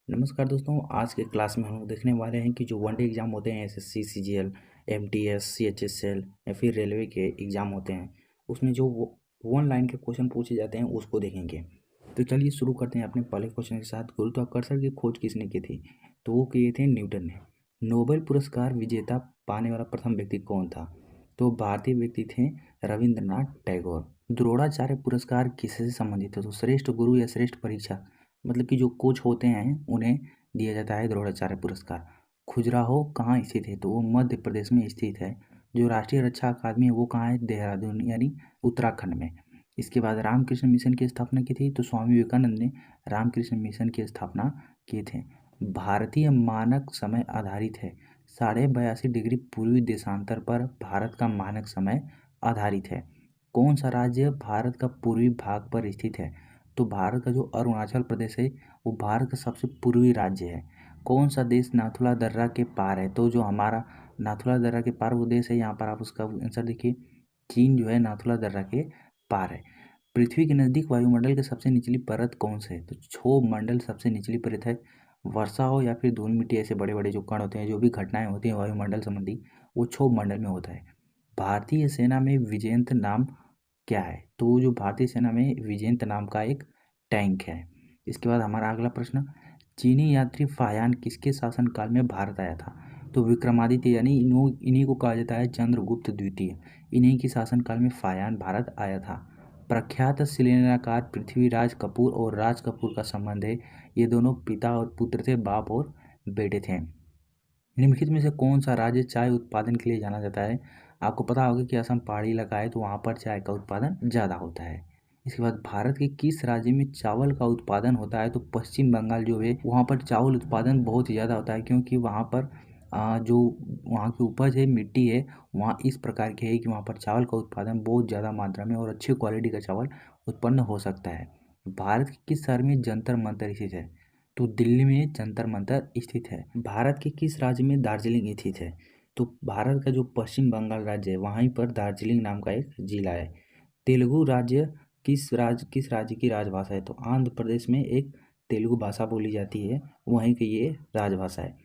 नमस्कार दोस्तों। आज के क्लास में हम लोग देखने वाले हैं कि जो वनडे एग्ज़ाम होते हैं एसएससी, सीजीएल, एमटीएस, सीएचएसएल या फिर रेलवे के एग्ज़ाम होते हैं, उसमें जो वन लाइन के क्वेश्चन पूछे जाते हैं उसको देखेंगे। तो चलिए शुरू करते हैं अपने पहले क्वेश्चन के साथ। गुरुत्वाकर्षण की खोज किसने की थी? तो वो किए थे न्यूटन ने। नोबेल पुरस्कार विजेता पाने वाला प्रथम व्यक्ति कौन था? तो भारतीय व्यक्ति थे रविंद्रनाथ टैगोर। द्रोणाचार्य पुरस्कार किससे संबंधित है? तो श्रेष्ठ गुरु या श्रेष्ठ परीक्षा, मतलब कि जो कोच होते हैं उन्हें दिया जाता है द्रोणाचार्य पुरस्कार। खजुराहो कहाँ स्थित है? तो वो मध्य प्रदेश में स्थित है। जो राष्ट्रीय रक्षा अकादमी है वो कहाँ है? देहरादून यानी उत्तराखंड में। इसके बाद रामकृष्ण मिशन की स्थापना की थी, तो स्वामी विवेकानंद ने रामकृष्ण मिशन की स्थापना किए थे। भारतीय मानक समय आधारित है। 82.5 डिग्री पूर्वी देशांतर पर भारत का मानक समय आधारित है। कौन सा राज्य भारत का पूर्वी भाग पर स्थित है? तो भारत का जो अरुणाचल प्रदेश है वो भारत का सबसे पूर्वी राज्य है। कौन सा देश नाथुला दर्रा के पार है? तो जो हमारा नाथुला दर्रा के पार वो देश है, यहाँ पर आप उसका आंसर देखिए, चीन जो है नाथुला दर्रा के पार है। पृथ्वी के नज़दीक वायुमंडल की सबसे निचली परत कौन सी है? तो क्षोभ मंडल सबसे निचली परत है। वर्षा हो या फिर धूल मिट्टी, ऐसे बड़े बड़े जो कण होते हैं, जो भी घटनाएं होती हैं वायुमंडल संबंधी, वो क्षोभ मंडल में होता है। भारतीय सेना में विजयंत नाम क्या है? तो जो भारतीय सेना में विजयंत नाम का एक टैंक है। इसके बाद हमारा अगला प्रश्न, चीनी यात्री फायान किसके शासनकाल में भारत आया था? तो विक्रमादित्य यानी इन्हीं को कहा जाता है चंद्रगुप्त द्वितीय। इन्हीं के शासनकाल में फायान भारत आया था। प्रख्यात शिलान्यासकार पृथ्वीराज कपूर और राज कपूर का संबंध है। ये दोनों पिता और पुत्र थे, बाप और बेटे थे। निम्नलिखित में से कौन सा राज्य चाय उत्पादन के लिए जाना जाता है? आपको पता होगा कि असम पहाड़ी इलाका है, तो वहाँ पर चाय का उत्पादन ज़्यादा होता है। इसके बाद भारत के किस राज्य में चावल का उत्पादन होता है? तो पश्चिम बंगाल जो है वहाँ पर चावल उत्पादन बहुत ही ज़्यादा होता है, क्योंकि वहाँ पर जो वहाँ की उपज है, मिट्टी है, वहाँ इस प्रकार की है कि वहाँ पर चावल का उत्पादन बहुत ज़्यादा मात्रा में और अच्छी क्वालिटी का चावल उत्पन्न हो सकता है। भारत के किस शहर में जंतर मंतर स्थित है? तो दिल्ली में जंतर मंतर स्थित है। भारत के किस राज्य में दार्जिलिंग स्थित है? तो भारत का जो पश्चिम बंगाल राज्य है वहीं पर दार्जिलिंग नाम का एक जिला है। तेलुगु राज्य किस राज्य की राजभाषा है? तो आंध्र प्रदेश में एक तेलुगु भाषा बोली जाती है, वहीं की ये राजभाषा है।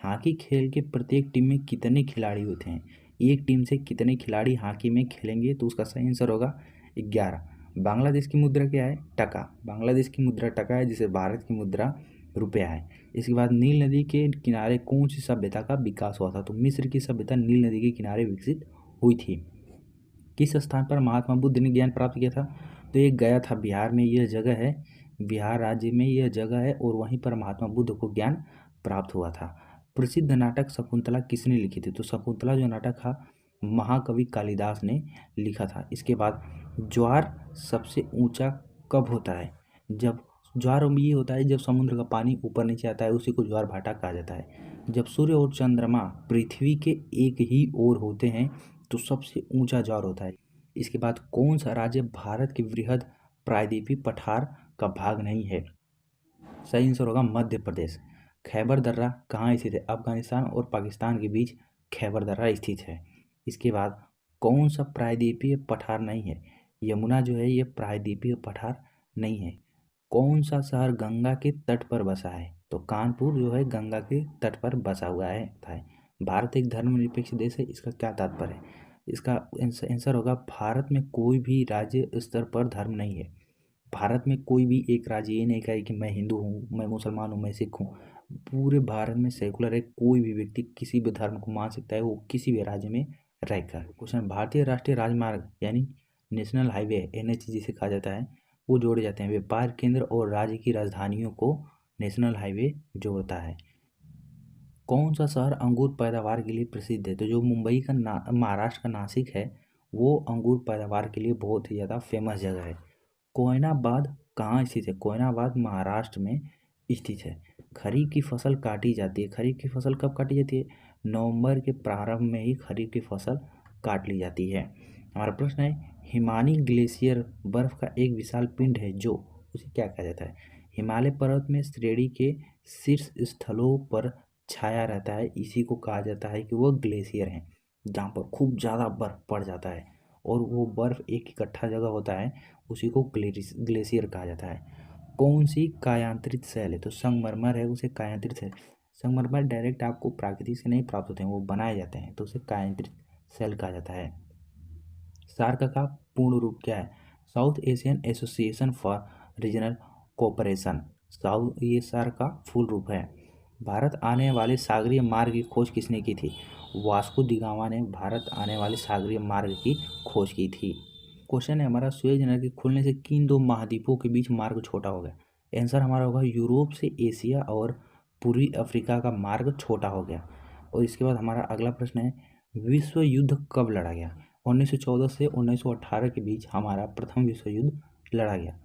हॉकी खेल के प्रत्येक टीम में कितने खिलाड़ी होते हैं? एक टीम से कितने खिलाड़ी हॉकी में खेलेंगे? तो उसका सही आंसर होगा 11। बांग्लादेश की मुद्रा क्या है? टका। बांग्लादेश की मुद्रा टका है, जिसे भारत की मुद्रा रुपया है। इसके बाद नील नदी के किनारे कौन सी सभ्यता का विकास हुआ था? तो मिस्र की सभ्यता नील नदी के किनारे विकसित हुई थी। किस स्थान पर महात्मा बुद्ध ने ज्ञान प्राप्त किया था? तो ये गया था, बिहार में यह जगह है, बिहार राज्य में यह जगह है और वहीं पर महात्मा बुद्ध को ज्ञान प्राप्त हुआ था। प्रसिद्ध नाटक शकुंतला किसने लिखी थी? तो शकुंतला जो नाटक था महाकवि कालिदास ने लिखा था। इसके बाद ज्वार सबसे ऊंचा कब होता है? जब ज्वार ये होता है जब समुद्र का पानी ऊपर नीचे आता है, उसी को ज्वार भाटा कहा जाता है। जब सूर्य और चंद्रमा पृथ्वी के एक ही ओर होते हैं तो सबसे ऊंचा ज्वार होता है। इसके बाद कौन सा राज्य भारत के वृहद प्रायद्वीपीय पठार का भाग नहीं है? सही आंसर होगा मध्य प्रदेश। खैबर दर्रा कहाँ स्थित है? अफगानिस्तान और पाकिस्तान के बीच खैबर दर्रा स्थित है। इसके बाद कौन सा प्रायद्वीपीय पठार नहीं है? यमुना जो है ये प्रायद्वीपीय पठार नहीं है। कौन सा शहर गंगा के तट पर बसा है? तो कानपुर जो है गंगा के तट पर बसा हुआ है। भारत एक धर्मनिरपेक्ष देश है, इसका क्या तात्पर्य है? इसका आंसर होगा भारत में कोई भी राज्य स्तर पर धर्म नहीं है। भारत में कोई भी एक राज्य ये नहीं कहे कि मैं हिंदू हूँ, मैं मुसलमान हूँ, मैं सिख हूँ। पूरे भारत में सेकुलर है, कोई भी व्यक्ति किसी भी धर्म को मान सकता है, वो किसी भी राज्य में रहकर। क्वेश्चन, भारतीय राष्ट्रीय राजमार्ग यानी नेशनल हाईवे एनएच जिसे कहा जाता है वो जोड़े जाते हैं। व्यापार केंद्र और राज्य की राजधानियों को नेशनल हाईवे जोड़ता है। कौन सा शहर अंगूर पैदावार के लिए प्रसिद्ध है? तो जो मुंबई का महाराष्ट्र का नासिक है वो अंगूर पैदावार के लिए बहुत ही ज़्यादा फेमस जगह है। कोयनाबाद कहाँ स्थित है? कोयनाबाद महाराष्ट्र में स्थित है। खरीफ की फसल काटी जाती है। खरीफ की फसल कब काटी जाती है? नवंबर के प्रारंभ में ही खरीफ की फसल काट ली जाती है। हमारा प्रश्न है, हिमानी ग्लेशियर बर्फ का एक विशाल पिंड है जो, उसे क्या कहा जाता है? हिमालय पर्वत में श्रेणी के शीर्ष स्थलों पर छाया रहता है, इसी को कहा जाता है कि वो ग्लेशियर है, जहाँ पर खूब ज़्यादा बर्फ पड़ जाता है और वो बर्फ एक इकट्ठा जगह होता है, उसी को ग्लेशियर कहा जाता है। कौन सी कायांतरित सेल है? तो संगमरमर है, उसे कायांतरित सेल। संगमरमर डायरेक्ट आपको प्राकृतिक से नहीं प्राप्त होते हैं, वो बनाए जाते हैं, तो उसे कायांतरित सेल कहा जाता है। सार्क का पूर्ण रूप क्या है? South Asian association for regional cooperation. ये सार्क का फुल रूप है। भारत आने वाले सागरीय मार्ग की खोज किसने की थी? वास्को डी गामा ने भारत आने वाले सागरीय मार्ग की खोज की थी। क्वेश्चन है हमारा, सुएज नहर के खुलने से किन दो महाद्वीपों के बीच मार्ग छोटा हो गया? आंसर हमारा होगा यूरोप से एशिया और पूर्वी अफ्रीका का मार्ग छोटा हो गया। और इसके बाद हमारा अगला प्रश्न है, विश्व युद्ध कब लड़ा गया? 1914 से 1918 के बीच हमारा प्रथम विश्व युद्ध लड़ा गया।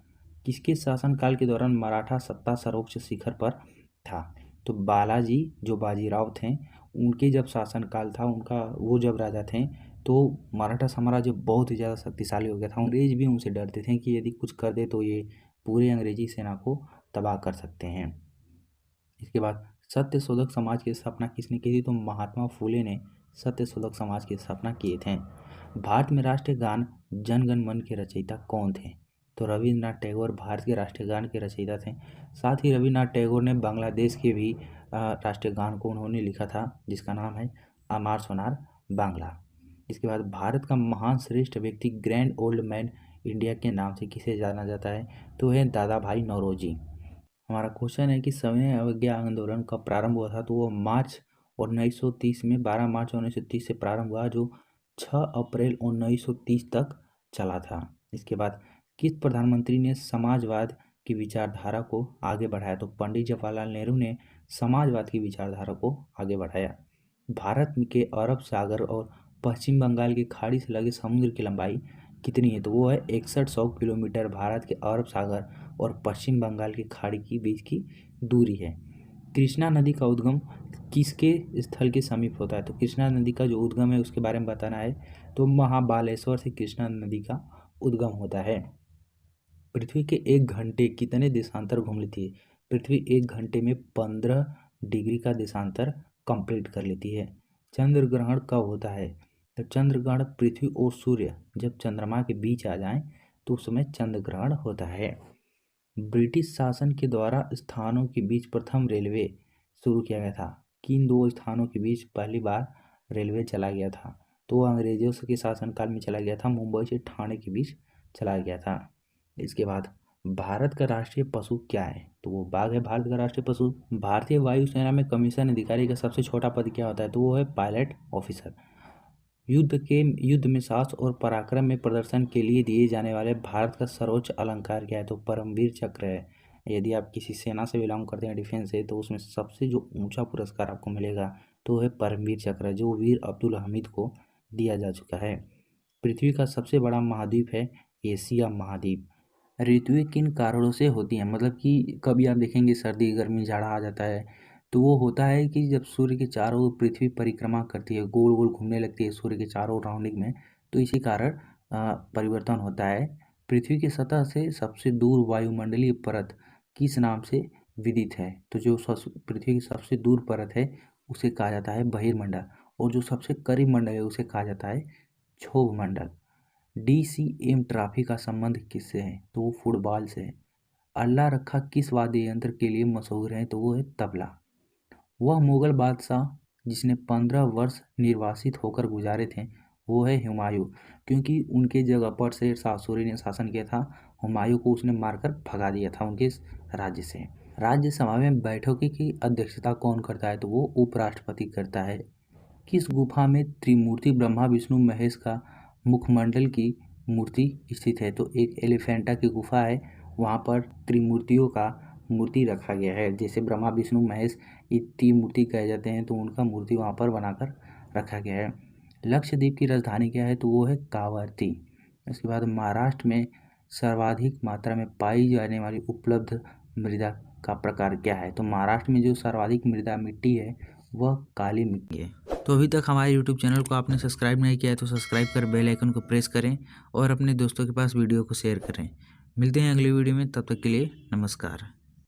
किसके शासनकाल के दौरान मराठा सत्ता सर्वोच्च शिखर पर था? तो बालाजी जो बाजीराव थे, उनके जब शासनकाल था, उनका वो जब राजा थे, तो मराठा साम्राज्य बहुत ही ज़्यादा शक्तिशाली हो गया था। अंग्रेज भी उनसे डरते थे कि यदि कुछ कर दे तो ये पूरे अंग्रेजी सेना को तबाह कर सकते हैं। इसके बाद सत्यशोधक समाज की स्थापना किसने की थी? तो महात्मा फूले ने सत्यशोधक समाज की स्थापना किए थे। भारत में राष्ट्रीय गान जन गण मन के रचयिता कौन थे? तो रविन्द्रनाथ टैगोर भारत के राष्ट्रीय गान के रचयिता थे। साथ ही रविन्द्रनाथ टैगोर ने बांग्लादेश के भी राष्ट्रीय गान को उन्होंने लिखा था, जिसका नाम है अमार सोनार बांग्ला। इसके बाद भारत का महान श्रेष्ठ व्यक्ति ग्रैंड ओल्ड मैन इंडिया के नाम से किसे जाना जाता है? तो है दादा भाई नौरोजी। हमारा क्वेश्चन है कि सविनय अवज्ञा आंदोलन कब प्रारंभ हुआ था? तो वो मार्च 1930 में 12 मार्च 1930 से प्रारंभ हुआ, जो 6 अप्रैल 1930 तक चला था। इसके बाद किस प्रधानमंत्री ने समाजवाद की विचारधारा को आगे बढ़ाया? तो पंडित जवाहरलाल नेहरू ने समाजवाद की विचारधारा को आगे बढ़ाया। भारत के अरब सागर और पश्चिम बंगाल की खाड़ी से लगे समुद्र की लंबाई कितनी है? तो वो है 6100 किलोमीटर। भारत के अरब सागर और पश्चिम बंगाल की खाड़ी के बीच की दूरी है। कृष्णा नदी का उद्गम किसके स्थल के समीप होता है? तो कृष्णा नदी का जो उद्गम है उसके बारे में बताना है। तो महाबालेश्वर से कृष्णा नदी का उद्गम होता है। पृथ्वी के 1 घंटे कितने देशांतर घूम लेती है? पृथ्वी 1 घंटे में 15 डिग्री का देशांतर कंप्लीट कर लेती है। चंद्र ग्रहण कब होता है? तो चंद्र ग्रहण पृथ्वी और सूर्य जब चंद्रमा के बीच आ जाएं तो उस समय चंद्र ग्रहण होता है। ब्रिटिश शासन के द्वारा स्थानों के बीच प्रथम रेलवे शुरू किया गया था। किन 2 स्थानों के बीच पहली बार रेलवे चला गया था? तो अंग्रेजों के शासनकाल में चला गया था, मुंबई से ठाणे के बीच चला गया था। इसके बाद भारत का राष्ट्रीय पशु क्या है? तो वो बाघ है भारत का राष्ट्रीय पशु। भारतीय वायुसेना में कमीशन अधिकारी का सबसे छोटा पद क्या होता है? तो वो है पायलट ऑफिसर। युद्ध में साहस और पराक्रम में प्रदर्शन के लिए दिए जाने वाले भारत का सर्वोच्च अलंकार क्या है? तो परमवीर चक्र है। यदि आप किसी सेना से बिलोंग करते हैं, डिफेंस से, तो उसमें सबसे जो ऊंचा पुरस्कार आपको मिलेगा तो है परमवीर चक्र, जो वीर अब्दुल हमीद को दिया जा चुका है। पृथ्वी का सबसे बड़ा महाद्वीप है एशिया महाद्वीप। ऋतुएं किन कारणों से होती हैं? मतलब कि कभी आप देखेंगे सर्दी गर्मी जाड़ा आ जाता है, तो वो होता है कि जब सूर्य के चारों ओर पृथ्वी परिक्रमा करती है, गोल गोल घूमने लगती है सूर्य के चारों राउंडिंग में, तो इसी कारण परिवर्तन होता है। पृथ्वी की सतह से सबसे दूर वायुमंडलीय परत किस नाम से विदित है? तो जो पृथ्वी की सबसे दूर परत है उसे कहा जाता है बहिर्मंडल, और जो सबसे करीब मंडल है उसे कहा जाता है क्षोभ मंडल। DCM ट्रॉफी का संबंध किससे है? तो वो फुटबॉल से है। अल्लाह रखा किस वाद्य यंत्र के लिए मशहूर है? तो वो है तबला। वह मुगल बादशाह जिसने 15 वर्ष निर्वासित होकर गुजारे थे वो है हुमायूं, क्योंकि उनके जगह पर शेर शाह सूरी ने शासन किया था। हुमायूं को उसने मारकर भगा दिया था उनके राज्य से। राज्यसभा में बैठकों की अध्यक्षता कौन करता है? तो वो उपराष्ट्रपति करता है। किस गुफा में त्रिमूर्ति ब्रह्मा विष्णु महेश का मुखमंडल की मूर्ति स्थित है? तो एक एलिफेंटा की गुफा है, वहाँ पर त्रिमूर्तियों का मूर्ति रखा गया है। जैसे ब्रह्मा विष्णु महेश ये त्रिमूर्ति कहे जाते हैं, तो उनका मूर्ति वहाँ पर बनाकर रखा गया है। लक्षद्वीप की राजधानी क्या है? तो वो है कावरती। इसके बाद महाराष्ट्र में सर्वाधिक मात्रा में पाई जाने वाली उपलब्ध मृदा का प्रकार क्या है? तो महाराष्ट्र में जो सर्वाधिक मृदा मिट्टी है वह काली मिट्टी है। तो अभी तक हमारे YouTube चैनल को आपने सब्सक्राइब नहीं किया है तो सब्सक्राइब कर बेल आइकन को प्रेस करें और अपने दोस्तों के पास वीडियो को शेयर करें। मिलते हैं अगली वीडियो में, तब तक के लिए नमस्कार।